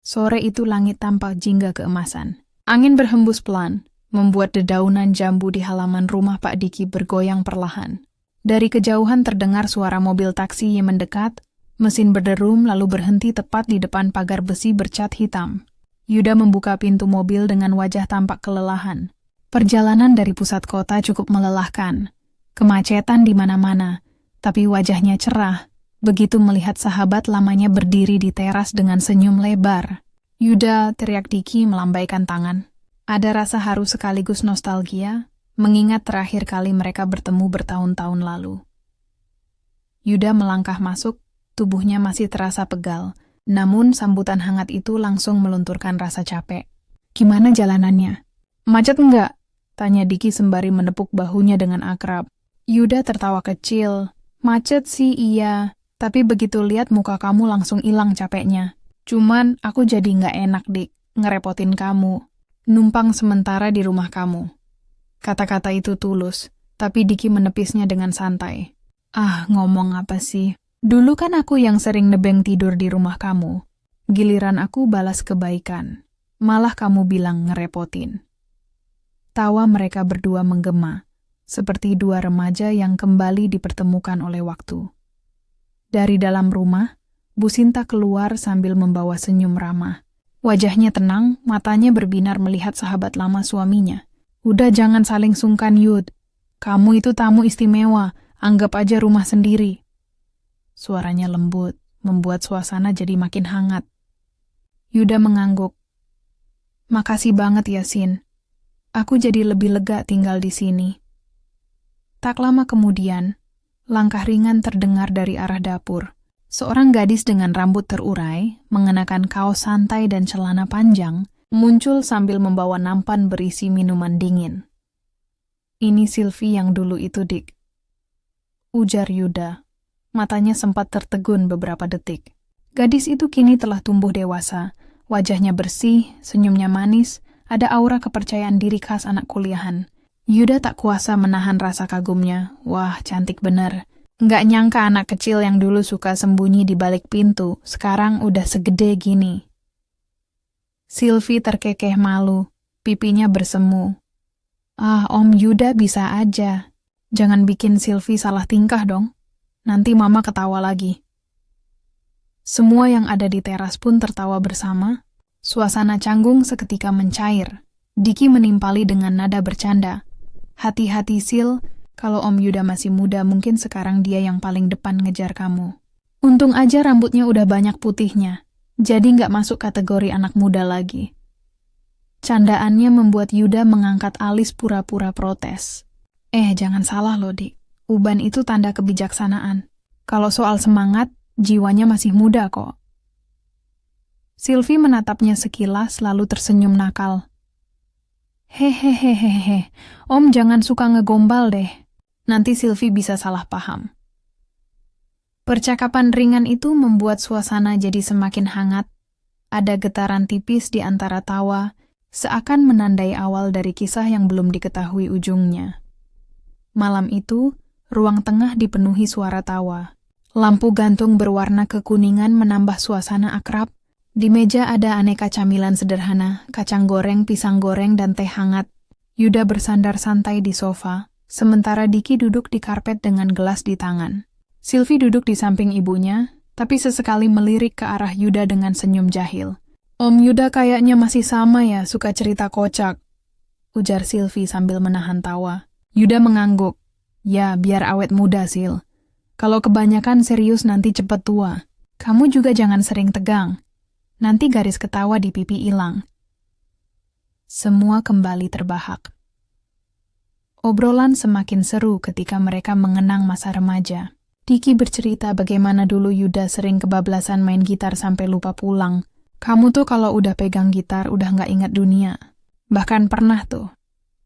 Sore itu langit tampak jingga keemasan. Angin berhembus pelan, membuat dedaunan jambu di halaman rumah Pak Diki bergoyang perlahan. Dari kejauhan terdengar suara mobil taksi yang mendekat, mesin berderum lalu berhenti tepat di depan pagar besi bercat hitam. Yuda membuka pintu mobil dengan wajah tampak kelelahan. Perjalanan dari pusat kota cukup melelahkan. Kemacetan di mana-mana, tapi wajahnya cerah. Begitu melihat sahabat lamanya berdiri di teras dengan senyum lebar. Yuda, teriak Diki melambaikan tangan. Ada rasa haru sekaligus nostalgia, mengingat terakhir kali mereka bertemu bertahun-tahun lalu. Yuda melangkah masuk, tubuhnya masih terasa pegal. Namun sambutan hangat itu langsung melunturkan rasa capek. Gimana jalanannya? Macet enggak? Tanya Diki sembari menepuk bahunya dengan akrab. Yuda tertawa kecil. Macet sih iya. Tapi begitu lihat muka kamu langsung hilang capeknya. Cuman aku jadi nggak enak, Dik, ngerepotin kamu. Numpang sementara di rumah kamu. Kata-kata itu tulus, tapi Diki menepisnya dengan santai. Ah, ngomong apa sih? Dulu kan aku yang sering nebeng tidur di rumah kamu. Giliran aku balas kebaikan. Malah kamu bilang ngerepotin. Tawa mereka berdua menggema, seperti dua remaja yang kembali dipertemukan oleh waktu. Dari dalam rumah, Bu Sinta keluar sambil membawa senyum ramah. Wajahnya tenang, matanya berbinar melihat sahabat lama suaminya. Udah jangan saling sungkan, Yud. Kamu itu tamu istimewa, anggap aja rumah sendiri. Suaranya lembut, membuat suasana jadi makin hangat. Yuda mengangguk. Makasih banget ya, Sin. Aku jadi lebih lega tinggal di sini. Tak lama kemudian, langkah ringan terdengar dari arah dapur. Seorang gadis dengan rambut terurai, mengenakan kaos santai dan celana panjang, muncul sambil membawa nampan berisi minuman dingin. Ini Sylvie yang dulu itu, Dik. Ujar Yuda. Matanya sempat tertegun beberapa detik. Gadis itu kini telah tumbuh dewasa. Wajahnya bersih, senyumnya manis, ada aura kepercayaan diri khas anak kuliahan. Yuda tak kuasa menahan rasa kagumnya. Wah, cantik bener. Nggak nyangka anak kecil yang dulu suka sembunyi di balik pintu, sekarang udah segede gini. Sylvie terkekeh malu, pipinya bersemu. Ah, Om Yuda bisa aja. Jangan bikin Sylvie salah tingkah dong. Nanti Mama ketawa lagi. Semua yang ada di teras pun tertawa bersama. Suasana canggung seketika mencair. Diki menimpali dengan nada bercanda. Hati-hati, Sil. Kalau Om Yuda masih muda, mungkin sekarang dia yang paling depan ngejar kamu. Untung aja rambutnya udah banyak putihnya. Jadi nggak masuk kategori anak muda lagi. Candaannya membuat Yuda mengangkat alis pura-pura protes. Jangan salah loh, Dik. Uban itu tanda kebijaksanaan. Kalau soal semangat, jiwanya masih muda kok. Sylvie menatapnya sekilas lalu tersenyum nakal. Hehehehehe, Om jangan suka ngegombal deh. Nanti Sylvie bisa salah paham. Percakapan ringan itu membuat suasana jadi semakin hangat. Ada getaran tipis di antara tawa, seakan menandai awal dari kisah yang belum diketahui ujungnya. Malam itu, ruang tengah dipenuhi suara tawa. Lampu gantung berwarna kekuningan menambah suasana akrab. Di meja ada aneka camilan sederhana, kacang goreng, pisang goreng, dan teh hangat. Yuda bersandar santai di sofa, sementara Diki duduk di karpet dengan gelas di tangan. Sylvie duduk di samping ibunya, tapi sesekali melirik ke arah Yuda dengan senyum jahil. Om Yuda kayaknya masih sama ya, suka cerita kocak, ujar Sylvie sambil menahan tawa. Yuda mengangguk. Ya, biar awet muda, Sil. Kalau kebanyakan serius nanti cepet tua. Kamu juga jangan sering tegang. Nanti garis ketawa di pipi hilang. Semua kembali terbahak. Obrolan semakin seru ketika mereka mengenang masa remaja. Diki bercerita bagaimana dulu Yuda sering kebablasan main gitar sampai lupa pulang. Kamu tuh kalau udah pegang gitar udah nggak ingat dunia. Bahkan pernah tuh,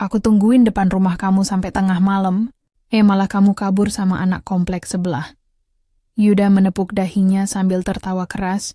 aku tungguin depan rumah kamu sampai tengah malam, malah kamu kabur sama anak kompleks sebelah. Yuda menepuk dahinya sambil tertawa keras.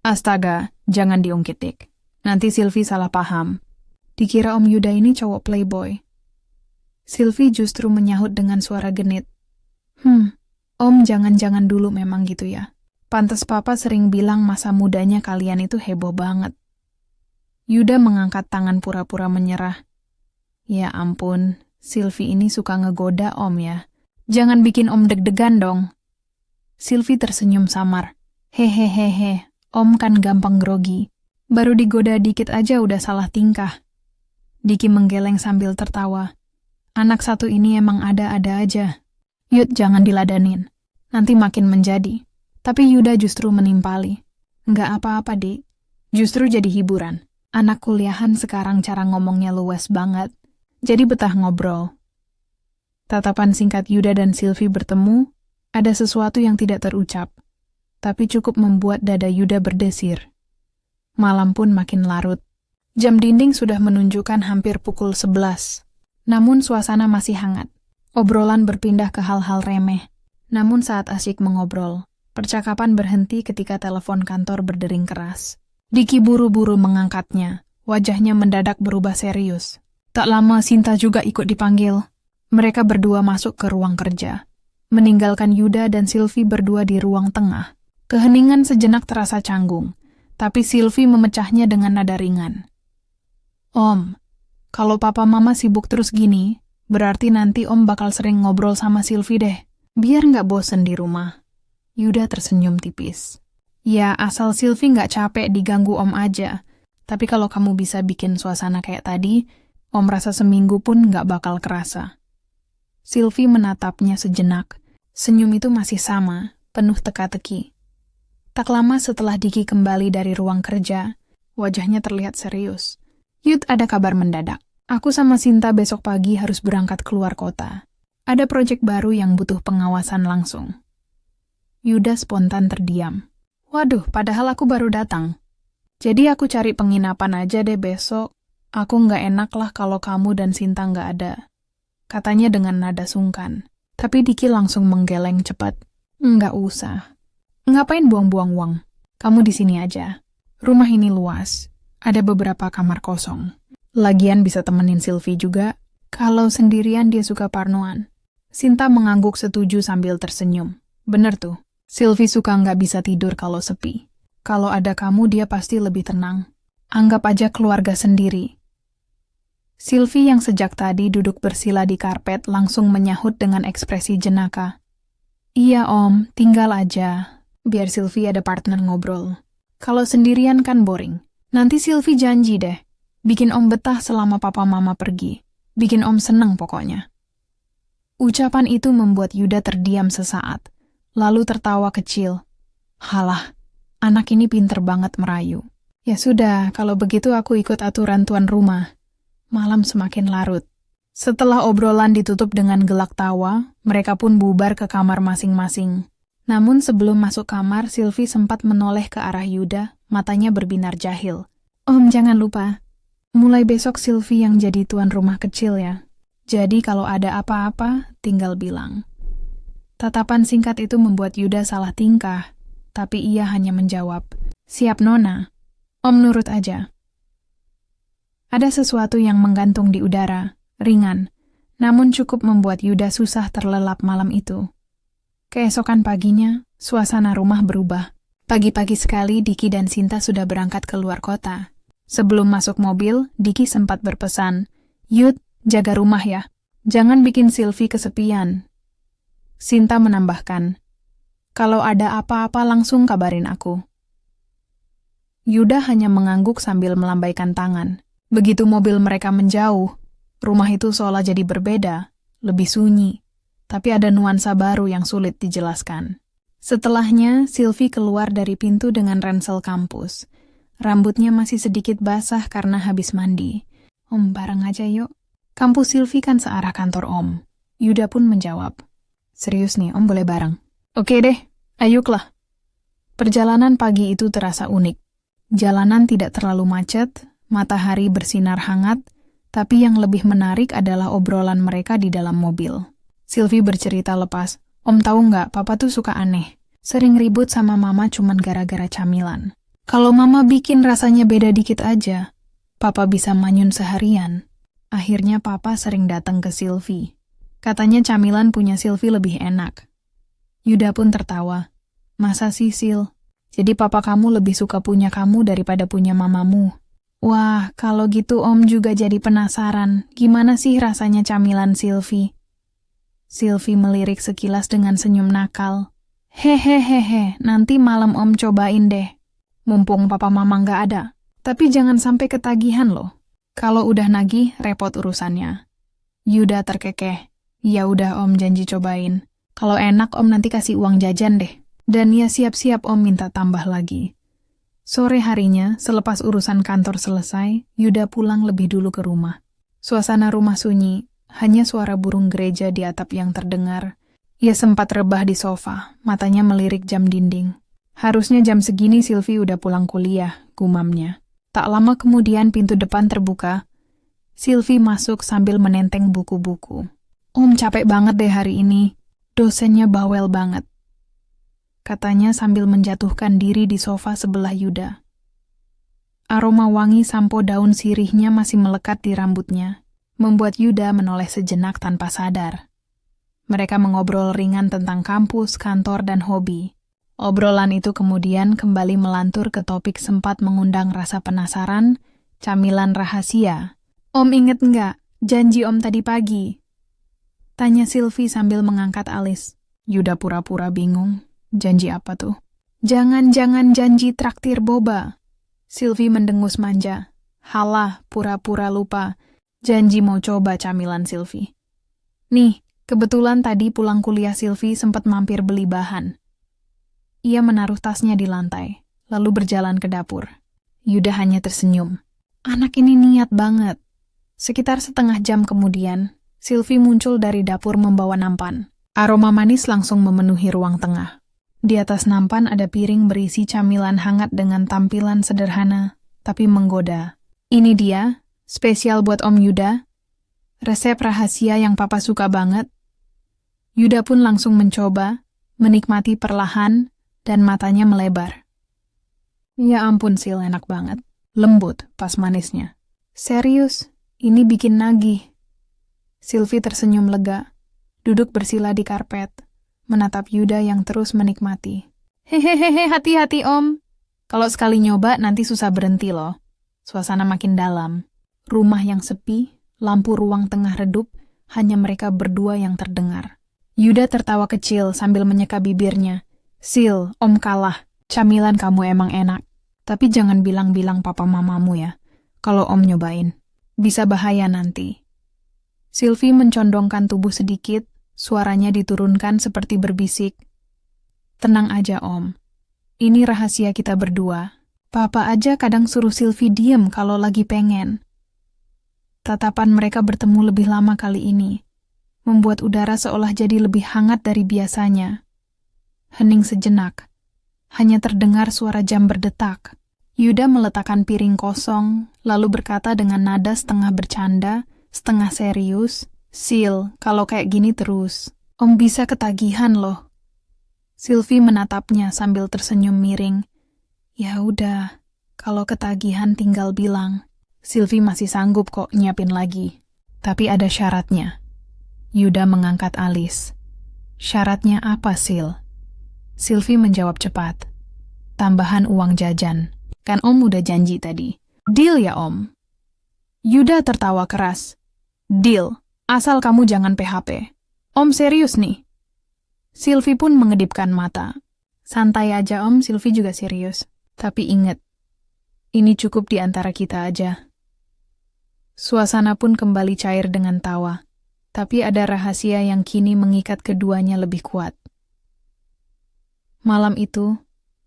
Astaga, jangan diungkit, Dik. Nanti Sylvie salah paham. Dikira Om Yuda ini cowok playboy. Sylvie justru menyahut dengan suara genit. Om jangan-jangan dulu memang gitu ya. Pantes papa sering bilang masa mudanya kalian itu heboh banget. Yuda mengangkat tangan pura-pura menyerah. Ya ampun, Sylvie ini suka ngegoda Om ya. Jangan bikin Om deg-degan dong. Sylvie tersenyum samar. Hehehehe, Om kan gampang grogi. Baru digoda dikit aja udah salah tingkah. Diki menggeleng sambil tertawa. Anak satu ini emang ada-ada aja. Yud, jangan diladanin. Nanti makin menjadi. Tapi Yuda justru menimpali. Nggak apa-apa, Dik. Justru jadi hiburan. Anak kuliahan sekarang cara ngomongnya luwes banget. Jadi betah ngobrol. Tatapan singkat Yuda dan Sylvie bertemu, ada sesuatu yang tidak terucap. Tapi cukup membuat dada Yuda berdesir. Malam pun makin larut. Jam dinding sudah menunjukkan hampir pukul 11. Namun suasana masih hangat. Obrolan berpindah ke hal-hal remeh. Namun saat asyik mengobrol, percakapan berhenti ketika telepon kantor berdering keras. Diki buru-buru mengangkatnya. Wajahnya mendadak berubah serius. Tak lama Sinta juga ikut dipanggil. Mereka berdua masuk ke ruang kerja. Meninggalkan Yuda dan Sylvie berdua di ruang tengah. Keheningan sejenak terasa canggung. Tapi Sylvie memecahnya dengan nada ringan. Om, kalau papa mama sibuk terus gini, berarti nanti Om bakal sering ngobrol sama Sylvie deh. Biar nggak bosen di rumah. Yuda tersenyum tipis. Ya, asal Sylvie nggak capek diganggu Om aja. Tapi kalau kamu bisa bikin suasana kayak tadi, Om rasa seminggu pun nggak bakal kerasa. Sylvie menatapnya sejenak. Senyum itu masih sama, penuh teka-teki. Tak lama setelah Diki kembali dari ruang kerja, wajahnya terlihat serius. Yud, ada kabar mendadak. Aku sama Sinta besok pagi harus berangkat keluar kota. Ada proyek baru yang butuh pengawasan langsung. Yuda spontan terdiam. Waduh, padahal aku baru datang. Jadi aku cari penginapan aja deh besok. Aku nggak enak lah kalau kamu dan Sinta nggak ada. Katanya dengan nada sungkan. Tapi Diki langsung menggeleng cepat. Nggak usah. Ngapain buang-buang uang? Kamu di sini aja. Rumah ini luas. Ada beberapa kamar kosong. Lagian bisa temenin Sylvie juga. Kalau sendirian dia suka parnoan. Sinta mengangguk setuju sambil tersenyum. Bener tuh. Sylvie suka nggak bisa tidur kalau sepi. Kalau ada kamu dia pasti lebih tenang. Anggap aja keluarga sendiri. Sylvie yang sejak tadi duduk bersila di karpet langsung menyahut dengan ekspresi jenaka. Iya Om, tinggal aja. Biar Sylvie ada partner ngobrol. Kalau sendirian kan boring. Nanti Sylvie janji deh. Bikin Om betah selama papa mama pergi. Bikin Om seneng pokoknya. Ucapan itu membuat Yuda terdiam sesaat. Lalu tertawa kecil. Halah, anak ini pinter banget merayu. Ya sudah, kalau begitu aku ikut aturan tuan rumah. Malam semakin larut. Setelah obrolan ditutup dengan gelak tawa, mereka pun bubar ke kamar masing-masing. Namun sebelum masuk kamar, Sylvie sempat menoleh ke arah Yuda, matanya berbinar jahil. Om, jangan lupa. Mulai besok Sylvie yang jadi tuan rumah kecil ya. Jadi kalau ada apa-apa, tinggal bilang. Tatapan singkat itu membuat Yuda salah tingkah, tapi ia hanya menjawab, siap Nona. Om nurut aja. Ada sesuatu yang menggantung di udara, ringan, namun cukup membuat Yuda susah terlelap malam itu. Keesokan paginya, suasana rumah berubah. Pagi-pagi sekali Diki dan Sinta sudah berangkat ke luar kota. Sebelum masuk mobil, Diki sempat berpesan, Yud, jaga rumah ya. Jangan bikin Sylvie kesepian. Sinta menambahkan, kalau ada apa-apa langsung kabarin aku. Yuda hanya mengangguk sambil melambaikan tangan. Begitu mobil mereka menjauh, rumah itu seolah jadi berbeda, lebih sunyi. Tapi ada nuansa baru yang sulit dijelaskan. Setelahnya, Sylvie keluar dari pintu dengan ransel kampus. Rambutnya masih sedikit basah karena habis mandi. Om, bareng aja yuk. Kampus Sylvie kan searah kantor Om. Yuda pun menjawab. Serius nih, Om boleh bareng? Oke deh, ayuklah. Perjalanan pagi itu terasa unik. Jalanan tidak terlalu macet, matahari bersinar hangat, tapi yang lebih menarik adalah obrolan mereka di dalam mobil. Sylvie bercerita lepas, Om tahu nggak, Papa tuh suka aneh. Sering ribut sama Mama cuman gara-gara camilan. Kalau Mama bikin rasanya beda dikit aja, Papa bisa manyun seharian. Akhirnya Papa sering datang ke Sylvie. Katanya camilan punya Sylvie lebih enak. Yuda pun tertawa. Masa sih, Sil? Jadi papa kamu lebih suka punya kamu daripada punya mamamu. Wah, kalau gitu Om juga jadi penasaran. Gimana sih rasanya camilan Sylvie? Sylvie melirik sekilas dengan senyum nakal. Hehehehe, nanti malam Om cobain deh. Mumpung papa mama nggak ada. Tapi jangan sampai ketagihan loh. Kalau udah nagih, repot urusannya. Yuda terkekeh. Ya udah Om janji cobain. Kalau enak Om nanti kasih uang jajan deh. Dan ya siap-siap Om minta tambah lagi. Sore harinya, selepas urusan kantor selesai, Yuda pulang lebih dulu ke rumah. Suasana rumah sunyi, hanya suara burung gereja di atap yang terdengar. Ia sempat rebah di sofa, matanya melirik jam dinding. Harusnya jam segini Sylvie udah pulang kuliah, gumamnya. Tak lama kemudian pintu depan terbuka. Sylvie masuk sambil menenteng buku-buku. Om capek banget deh hari ini. Dosennya bawel banget. Katanya sambil menjatuhkan diri di sofa sebelah Yuda. Aroma wangi sampo daun sirihnya masih melekat di rambutnya, membuat Yuda menoleh sejenak tanpa sadar. Mereka mengobrol ringan tentang kampus, kantor, dan hobi. Obrolan itu kemudian kembali melantur ke topik sempat mengundang rasa penasaran, camilan rahasia. Om inget nggak, janji Om tadi pagi? Tanya Sylvie sambil mengangkat alis. Yuda pura-pura bingung. Janji apa tuh? Jangan-jangan janji traktir boba. Sylvie mendengus manja. Halah, pura-pura lupa. Janji mau coba camilan Sylvie. Nih, kebetulan tadi pulang kuliah Sylvie sempat mampir beli bahan. Ia menaruh tasnya di lantai, lalu berjalan ke dapur. Yuda hanya tersenyum. Anak ini niat banget. Sekitar setengah jam kemudian, Sylvie muncul dari dapur membawa nampan. Aroma manis langsung memenuhi ruang tengah. Di atas nampan ada piring berisi camilan hangat dengan tampilan sederhana, tapi menggoda. Ini dia, spesial buat Om Yuda. Resep rahasia yang papa suka banget. Yuda pun langsung mencoba, menikmati perlahan, dan matanya melebar. Ya ampun Sil, enak banget. Lembut, pas manisnya. Serius, ini bikin nagih. Sylvie tersenyum lega, duduk bersila di karpet, menatap Yuda yang terus menikmati. Hehehe, hati-hati Om. Kalau sekali nyoba nanti susah berhenti loh. Suasana makin dalam. Rumah yang sepi, lampu ruang tengah redup, hanya mereka berdua yang terdengar. Yuda tertawa kecil sambil menyeka bibirnya. Sil, Om kalah. Camilan kamu emang enak. Tapi jangan bilang-bilang papa mamamu ya, kalau Om nyobain. Bisa bahaya nanti. Sylvie mencondongkan tubuh sedikit, suaranya diturunkan seperti berbisik. Tenang aja Om, ini rahasia kita berdua. Papa aja kadang suruh Sylvie diem kalau lagi pengen. Tatapan mereka bertemu lebih lama kali ini, membuat udara seolah jadi lebih hangat dari biasanya. Hening sejenak, hanya terdengar suara jam berdetak. Yuda meletakkan piring kosong, lalu berkata dengan nada setengah bercanda, setengah serius, Sil, kalau kayak gini terus, Om bisa ketagihan loh. Sylvie menatapnya sambil tersenyum miring. Ya udah, kalau ketagihan tinggal bilang. Sylvie masih sanggup kok nyiapin lagi. Tapi ada syaratnya. Yuda mengangkat alis. Syaratnya apa, Sil? Sylvie menjawab cepat. Tambahan uang jajan. Kan Om udah janji tadi. Deal ya Om? Yuda tertawa keras. Deal. Asal kamu jangan PHP. Om serius nih. Sylvie pun mengedipkan mata. Santai aja Om, Sylvie juga serius. Tapi ingat, ini cukup di antara kita aja. Suasana pun kembali cair dengan tawa. Tapi ada rahasia yang kini mengikat keduanya lebih kuat. Malam itu,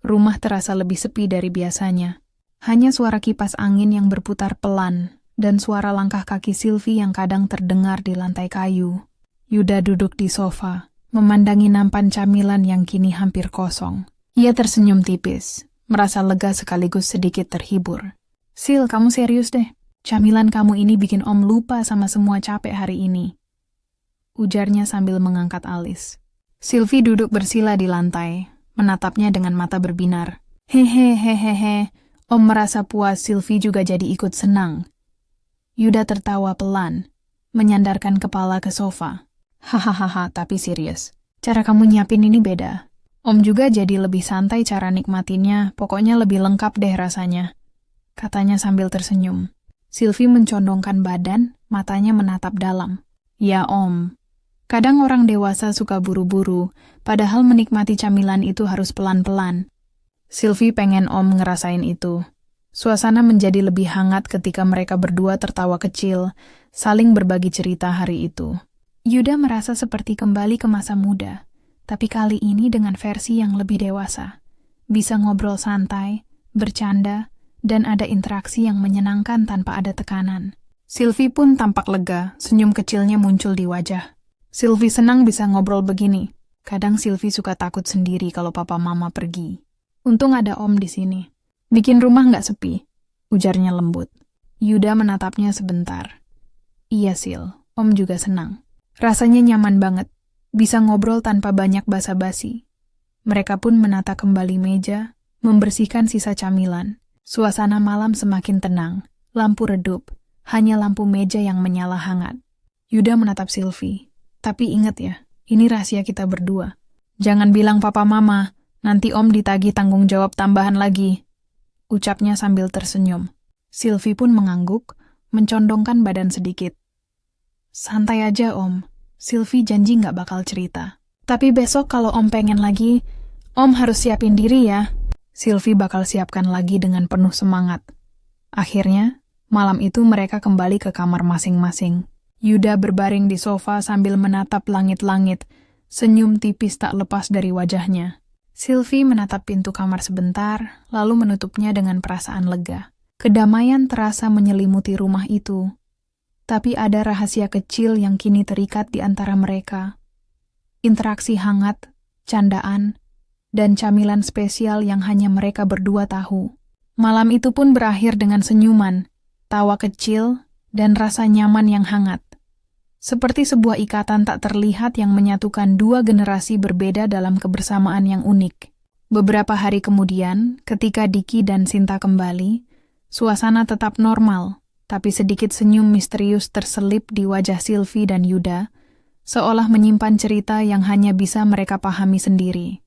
rumah terasa lebih sepi dari biasanya. Hanya suara kipas angin yang berputar pelan, dan suara langkah kaki Sylvie yang kadang terdengar di lantai kayu. Yuda duduk di sofa, memandangi nampan camilan yang kini hampir kosong. Ia tersenyum tipis, merasa lega sekaligus sedikit terhibur. Sil, kamu serius deh. Camilan kamu ini bikin Om lupa sama semua capek hari ini. Ujarnya sambil mengangkat alis. Sylvie duduk bersila di lantai, menatapnya dengan mata berbinar. Hehehehehe, Om merasa puas Sylvie juga jadi ikut senang. Yuda tertawa pelan, menyandarkan kepala ke sofa. Hahaha, tapi serius. Cara kamu nyiapin ini beda. Om juga jadi lebih santai cara nikmatinnya, pokoknya lebih lengkap deh rasanya, katanya sambil tersenyum. Sylvie mencondongkan badan, matanya menatap dalam. Ya Om, kadang orang dewasa suka buru-buru, padahal menikmati camilan itu harus pelan-pelan. Sylvie pengen Om ngerasain itu. Suasana menjadi lebih hangat ketika mereka berdua tertawa kecil, saling berbagi cerita hari itu. Yuda merasa seperti kembali ke masa muda. Tapi kali ini dengan versi yang lebih dewasa. Bisa ngobrol santai, bercanda, dan ada interaksi yang menyenangkan tanpa ada tekanan. Sylvie pun tampak lega, senyum kecilnya muncul di wajah. Sylvie senang bisa ngobrol begini. Kadang Sylvie suka takut sendiri kalau papa mama pergi. Untung ada Om di sini. Bikin rumah nggak sepi, ujarnya lembut. Yuda menatapnya sebentar. Iya Sil, Om juga senang. Rasanya nyaman banget. Bisa ngobrol tanpa banyak basa-basi. Mereka pun menata kembali meja, membersihkan sisa camilan. Suasana malam semakin tenang, lampu redup, hanya lampu meja yang menyala hangat. Yuda menatap Sylvie. Tapi ingat ya, ini rahasia kita berdua. Jangan bilang papa mama, nanti Om ditagih tanggung jawab tambahan lagi. Ucapnya sambil tersenyum. Sylvie pun mengangguk, mencondongkan badan sedikit. Santai aja Om. Sylvie janji nggak bakal cerita. Tapi besok kalau Om pengen lagi, Om harus siapin diri ya. Sylvie bakal siapkan lagi dengan penuh semangat. Akhirnya, malam itu mereka kembali ke kamar masing-masing. Yuda berbaring di sofa sambil menatap langit-langit, senyum tipis tak lepas dari wajahnya. Sylvie menatap pintu kamar sebentar, lalu menutupnya dengan perasaan lega. Kedamaian terasa menyelimuti rumah itu. Tapi ada rahasia kecil yang kini terikat di antara mereka. Interaksi hangat, candaan, dan camilan spesial yang hanya mereka berdua tahu. Malam itu pun berakhir dengan senyuman, tawa kecil, dan rasa nyaman yang hangat. Seperti sebuah ikatan tak terlihat yang menyatukan dua generasi berbeda dalam kebersamaan yang unik. Beberapa hari kemudian, ketika Diki dan Sinta kembali, suasana tetap normal. Tapi sedikit senyum misterius terselip di wajah Sylvie dan Yuda, seolah menyimpan cerita yang hanya bisa mereka pahami sendiri.